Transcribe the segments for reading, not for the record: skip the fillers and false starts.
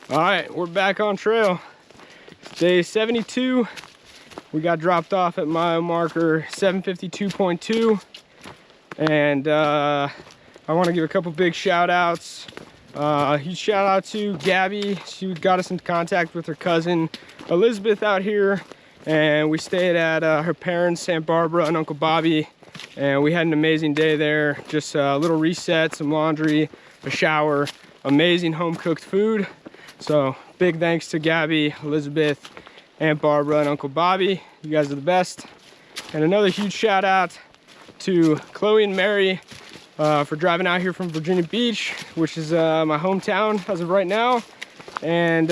All right, we're back on trail. Day 72. We got dropped off at mile marker 752.2. And I want to give a couple big shout outs. Huge shout out to Gabby. She got us in contact with her cousin Elizabeth out here. And we stayed at her parents, Aunt Barbara and Uncle Bobby. And we had an amazing day there. Just a little reset, some laundry, a shower, amazing home cooked food. So big thanks to Gabby, Elizabeth, Aunt Barbara, and Uncle Bobby. You guys are the best. And another huge shout out to Chloe and Mary for driving out here from Virginia Beach, which is my hometown as of right now. And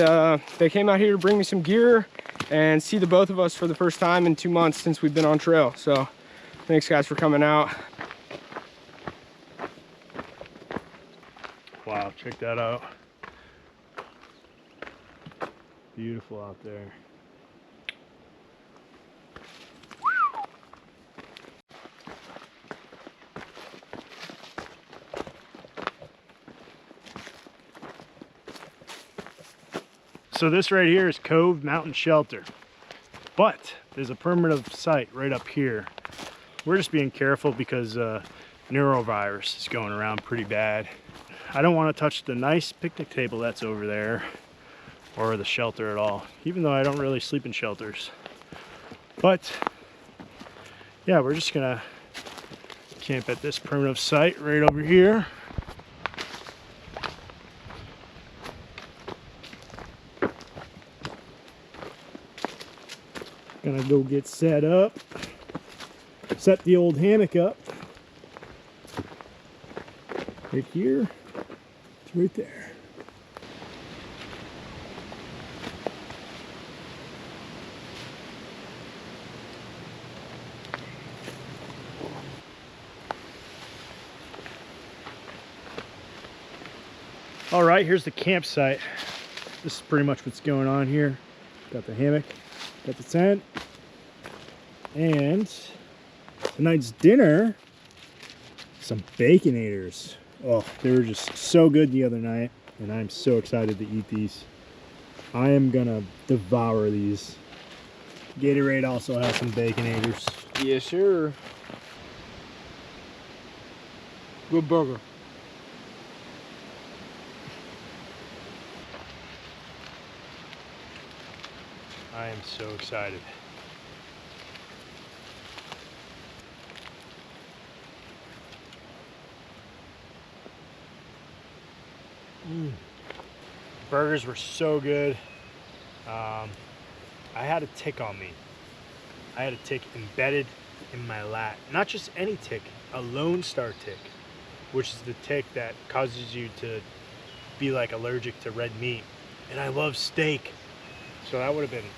they came out here to bring me some gear and see the both of us for the first time in 2 months since we've been on trail. So thanks guys for coming out. Wow, check that out. Beautiful out there. So this right here is Cove Mountain Shelter, but there's a primitive site right up here. We're just being careful because NOROVIRUS is going around pretty bad. I don't want to touch the nice picnic table that's over there or the shelter at all, even though I don't really sleep in shelters. But yeah, we're just gonna camp at this primitive site right over here. Gonna go get set up, set the old hammock up right here. It's right there. All right, here's the campsite. This is pretty much what's going on here. Got the hammock, got the tent, and tonight's dinner, some Baconators. Oh, they were just so good the other night, and I'm so excited to eat these. I am gonna devour these. Gatorade also has some Baconators. Yes, sir. Good burger. I am so excited. Burgers were so good. I had a tick on me. I had a tick embedded in my lat. Not just any tick, a Lone Star tick, which is the tick that causes you to be like allergic to red meat. And I love steak, so that would have been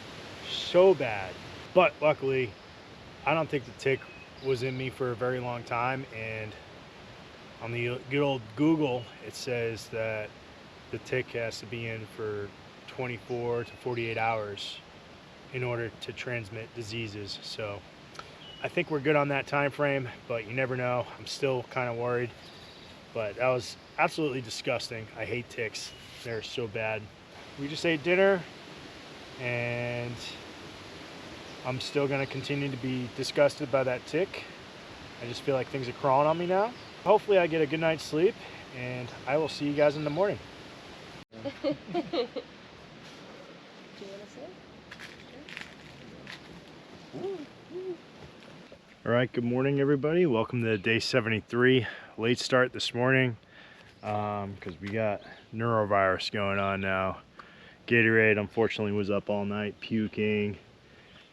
so bad. But luckily, I don't think the tick was in me for a very long time, and on the good old Google, it says that the tick has to be in for 24 to 48 hours in order to transmit diseases. So I think we're good on that time frame, but you never know. I'm still kind of worried, but that was absolutely disgusting. I hate ticks. They're so bad. We just ate dinner, and I'm still going to continue to be disgusted by that tick. I just feel like things are crawling on me now. Hopefully I get a good night's sleep, and I will see you guys in the morning. Do you want to sit? All right, good morning everybody. Welcome to day 73. Late start this morning because we got NOROVIRUS going on now. Gatorade unfortunately was up all night puking,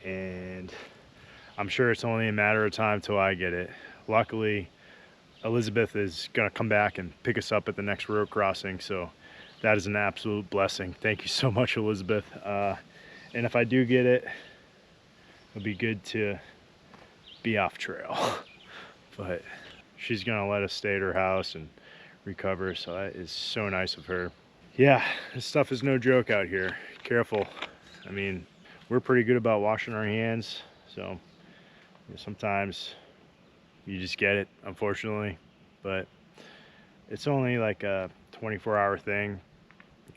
and I'm sure it's only a matter of time till I get it. Luckily, Elizabeth is gonna come back and pick us up at the next road crossing, so that is an absolute blessing. Thank you so much, Elizabeth. And if I do get it, it'll be good to be off trail. But she's gonna let us stay at her house and recover, so that is so nice of her. Yeah, this stuff is no joke out here. Careful. I mean, we're pretty good about washing our hands, so sometimes you just get it, unfortunately. But it's only like a 24-hour thing.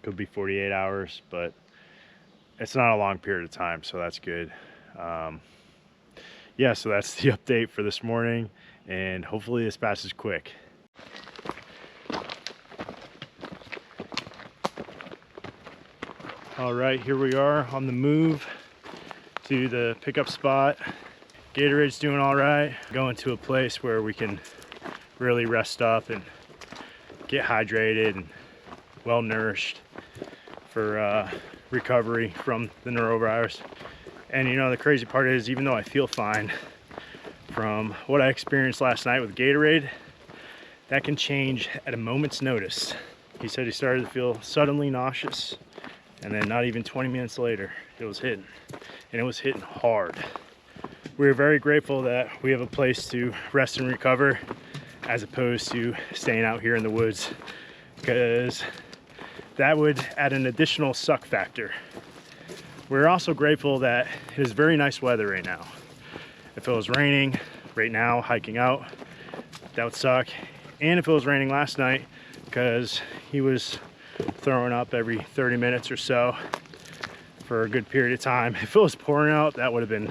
Could be 48 hours, but it's not a long period of time, so that's good. Yeah, so that's the update for this morning, and hopefully this passes quick. All right, here we are on the move to the pickup spot. Gatorade's doing all right. Going to a place where we can really rest up and get hydrated and well nourished for recovery from the norovirus. And you know, the crazy part is, even though I feel fine from what I experienced last night with Gatorade, that can change at a moment's notice. He said he started to feel suddenly nauseous, and then not even 20 minutes later, it was hitting. And it was hitting hard. We're very grateful that we have a place to rest and recover, as opposed to staying out here in the woods, because that would add an additional suck factor. We're also grateful that it is very nice weather right now. If it was raining right now, hiking out, that would suck. And if it was raining last night, because he was throwing up every 30 minutes or so for a good period of time. If it was pouring out, that would have been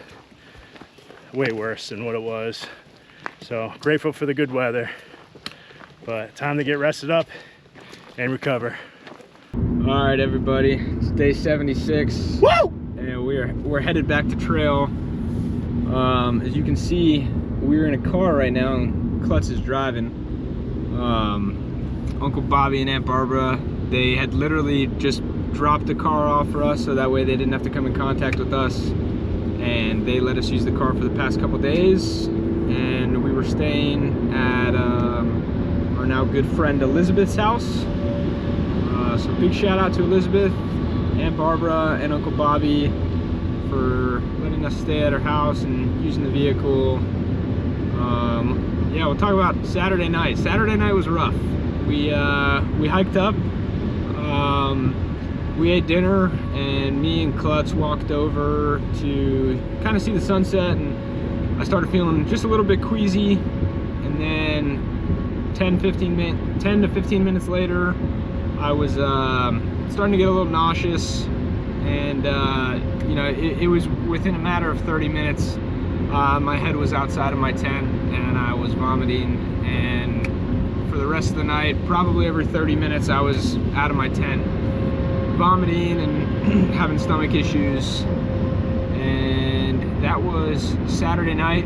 way worse than what it was. So grateful for the good weather, but time to get rested up and recover. All right, everybody, it's day 76. Woo! And we're headed back to trail. As you can see, we're in a car right now, and Klutz is driving. Uncle Bobby and Aunt Barbara, they had literally just dropped the car off for us, so that way they didn't have to come in contact with us. And they let us use the car for the past couple days. And we were staying at our now good friend Elizabeth's house. So big shout out to Elizabeth, Aunt Barbara, and Uncle Bobby for letting us stay at her house and using the vehicle. Yeah, we'll talk about Saturday night. Saturday night was rough. We hiked up, we ate dinner, and me and Klutz walked over to kind of see the sunset, and I started feeling just a little bit queasy, and then 10 to 15 minutes later, I was starting to get a little nauseous, and you know, it was within a matter of 30 minutes, my head was outside of my tent, and I was vomiting, and for the rest of the night, probably every 30 minutes, I was out of my tent, vomiting and having stomach issues. And that was Saturday night.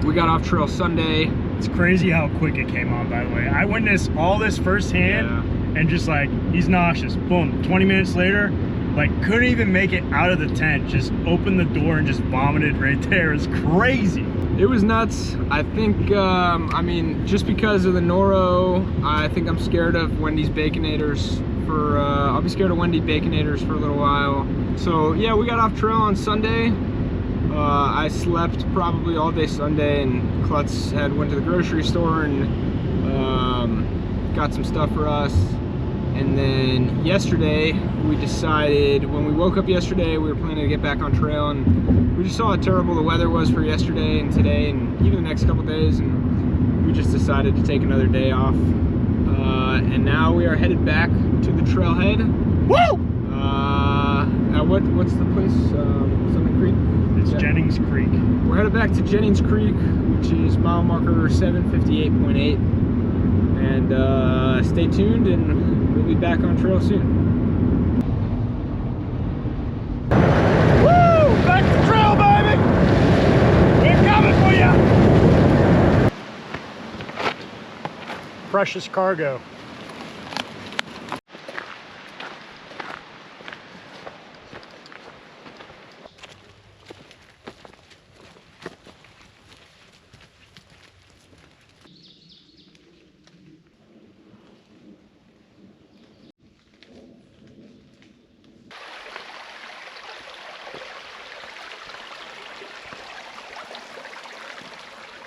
We got off trail Sunday. It's crazy how quick it came on, by the way. I witnessed all this firsthand, yeah. And just like, he's nauseous, boom, 20 minutes later, like couldn't even make it out of the tent, just opened the door and just vomited right there. It's crazy. It was nuts. I think, I mean, just because of the noro, I think I'm scared of Wendy's Baconators for, I'll be scared of Wendy's Baconators for a little while. So yeah, we got off trail on Sunday. I slept probably all day Sunday, and Klutz went to the grocery store and got some stuff for us. And then yesterday, we decided, when we woke up yesterday, we were planning to get back on trail, and we just saw how terrible the weather was for yesterday and today and even the next couple days, and we just decided to take another day off. And now we are headed back to the trailhead. Woo! What's the place? Something Creek? It's Jennings Creek. We're headed back to Jennings Creek, which is mile marker 758.8. And stay tuned, and we'll be back on trail soon. Woo! Back to trail, baby! We're coming for you! Precious cargo.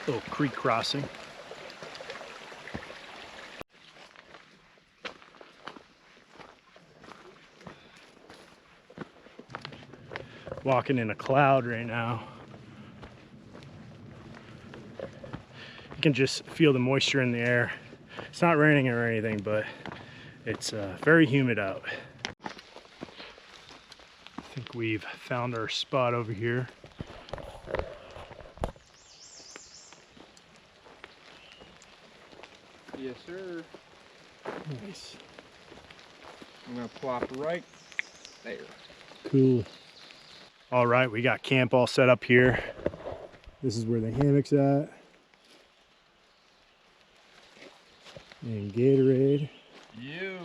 Little creek crossing. Walking in a cloud right now. You can just feel the moisture in the air. It's not raining or anything, but It's very humid out. I think we've found our spot over here. Yes, sir. Nice. I'm gonna plop right there. Cool. All right, we got camp all set up here. This is where the hammock's at. And Gatorade. You.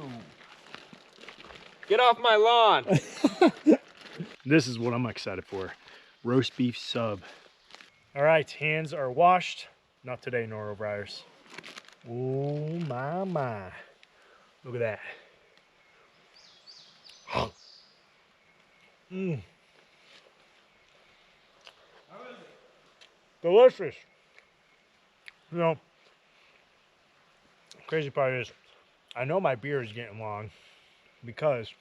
Get off my lawn. This is what I'm excited for. Roast beef sub. All right, hands are washed. Not today, NOROVIRUS. Oh my. Look at that. Mmm. How is it? Delicious. You know, crazy part is, I know my beer is getting long because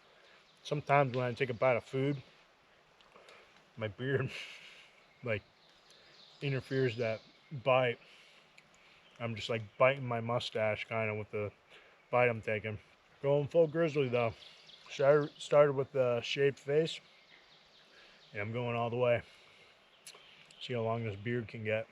sometimes when I take a bite of food, my beard like interferes that bite. I'm just like biting my mustache kind of with the bite I'm taking. Going full grizzly though. Started with the shaved face, and I'm going all the way. See how long this beard can get.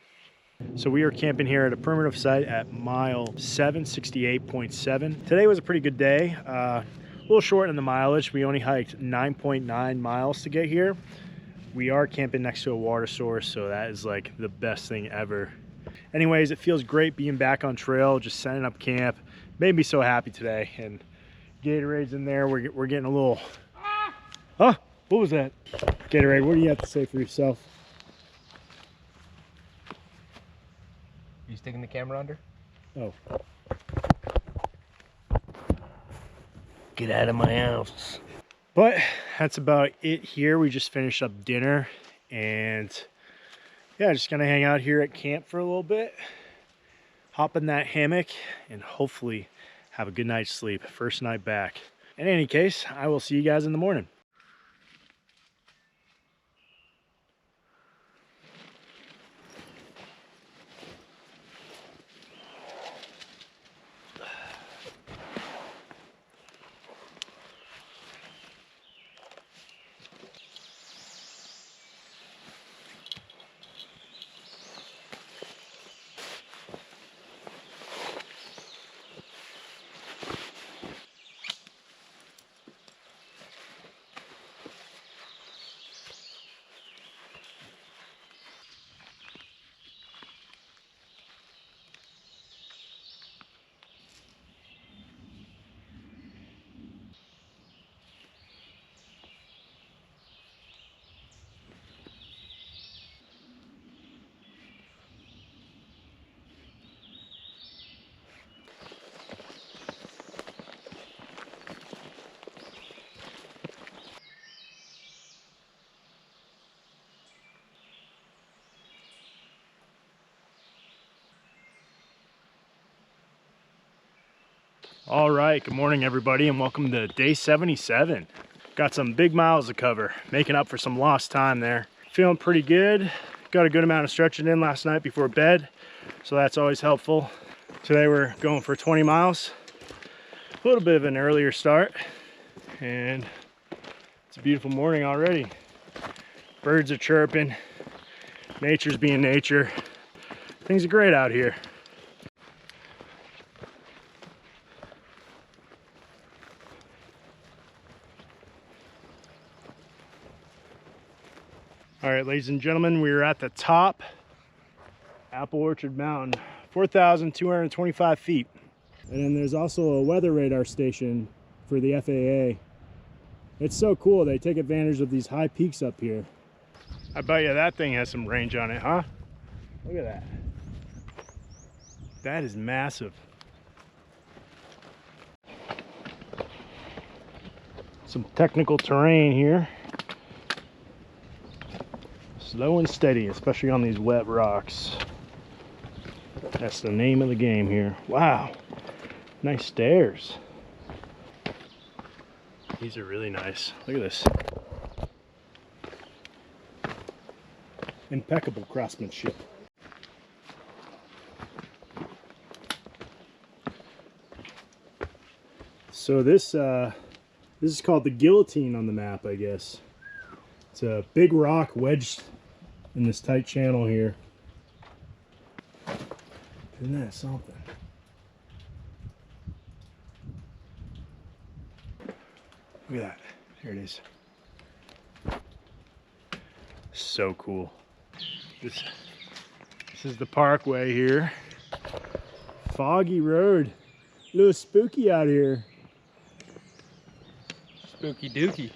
So we are camping here at a primitive site at mile 768.7. Today was a pretty good day. A little short in the mileage. We only hiked 9.9 miles to get here. We are camping next to a water source, so that is like the best thing ever. Anyways, it feels great being back on trail, just setting up camp. Made me so happy today. And Gatorade's in there. We're getting a little... Huh? What was that? Gatorade, what do you have to say for yourself? You sticking the camera under? Oh. Get out of my house. But that's about it here. We just finished up dinner, and yeah, just gonna hang out here at camp for a little bit, hop in that hammock, and hopefully have a good night's sleep. First night back. In any case, I will see you guys in the morning. All right, good morning everybody, and welcome to day 77. Got some big miles to cover, making up for some lost time there. Feeling pretty good. Got a good amount of stretching in last night before bed, so that's always helpful. Today we're going for 20 miles. A little bit of an earlier start, and it's a beautiful morning already. Birds are chirping, nature's being nature. Things are great out here. All right, ladies and gentlemen, we are at the top, Apple Orchard Mountain, 4,225 feet. And then there's also a weather radar station for the FAA. It's so cool, they take advantage of these high peaks up here. I bet you that thing has some range on it, huh? Look at that. That is massive. Some technical terrain here. Slow and steady, especially on these wet rocks. That's the name of the game here. Wow, nice stairs. These are really nice. Look at this. Impeccable craftsmanship. So this is called the guillotine on the map, I guess. It's a big rock wedged in this tight channel here. Isn't that something? Look at that. Here it is. So cool. This is the parkway here. Foggy road. A little spooky out here. Spooky dookie.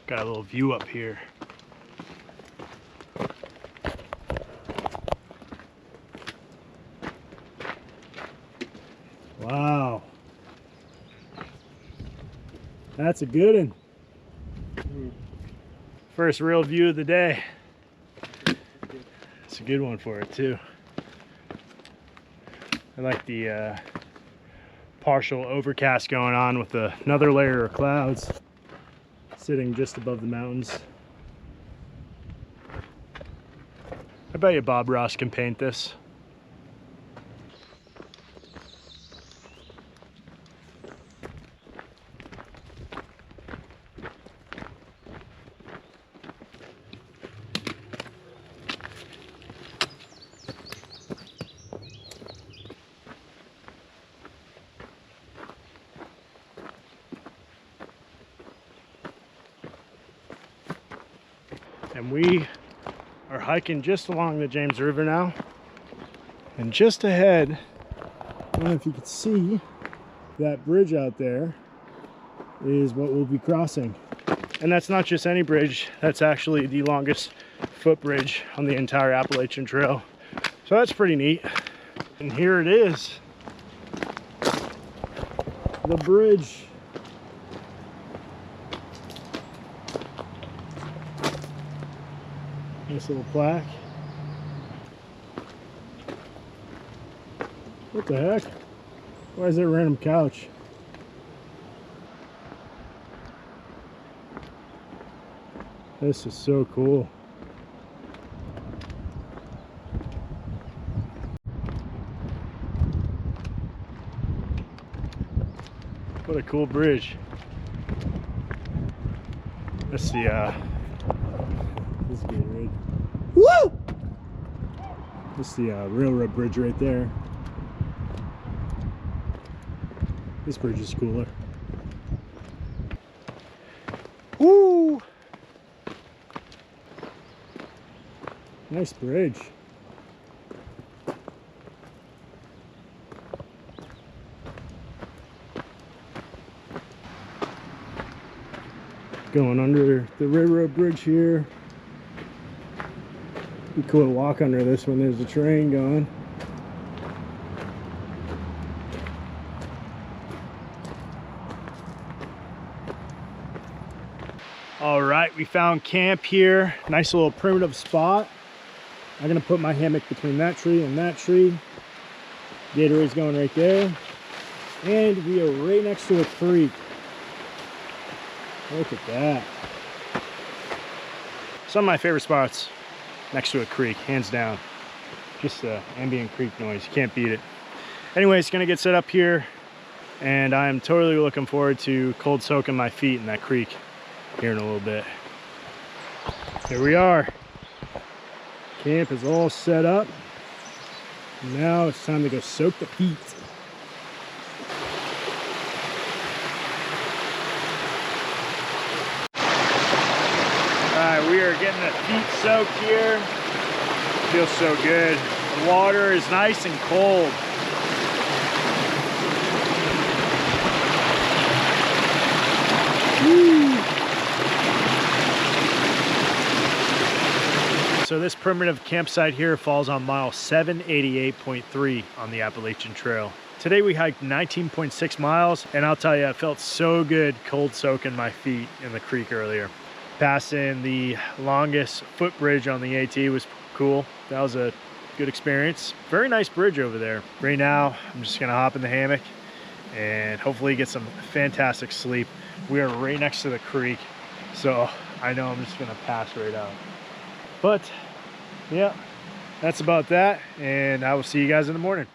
Got a little view up here. Wow. That's a good one. First real view of the day. It's a good one for it too. I like the partial overcast going on with another layer of clouds sitting just above the mountains. I bet you Bob Ross can paint this. And we are hiking just along the James River now. And just ahead, I don't know if you can see, that bridge out there is what we'll be crossing. And that's not just any bridge, that's actually the longest footbridge on the entire Appalachian Trail. So that's pretty neat. And here it is, the bridge. Nice little plaque. What the heck? Why is there a random couch? This is so cool. What a cool bridge. Let's see, this is good. Woo! This is the railroad bridge right there. This bridge is cooler. Woo! Nice bridge. Going under the railroad bridge here. Be cool to walk under this when there's a train going. All right, we found camp here. Nice little primitive spot. I'm gonna put my hammock between that tree and that tree. Gatorade's going right there. And we are right next to a creek. Look at that. Some of my favorite spots next to a creek, hands down. Just the ambient creek noise, you can't beat it. Anyways, gonna get set up here, and I'm totally looking forward to cold soaking my feet in that creek here in a little bit. Here we are. Camp is all set up. Now it's time to go soak the feet. Alright, we are getting the feet soaked here. Feels so good. The water is nice and cold. Woo. So this primitive campsite here falls on mile 788.3 on the Appalachian Trail. Today we hiked 19.6 miles, and I'll tell you, it felt so good cold soaking my feet in the creek earlier. Passing the longest footbridge on the AT was cool. That was a good experience. Very nice bridge over there. Right now, I'm just gonna hop in the hammock and hopefully get some fantastic sleep. We are right next to the creek, so I know I'm just gonna pass right out. But yeah, that's about that, and I will see you guys in the morning.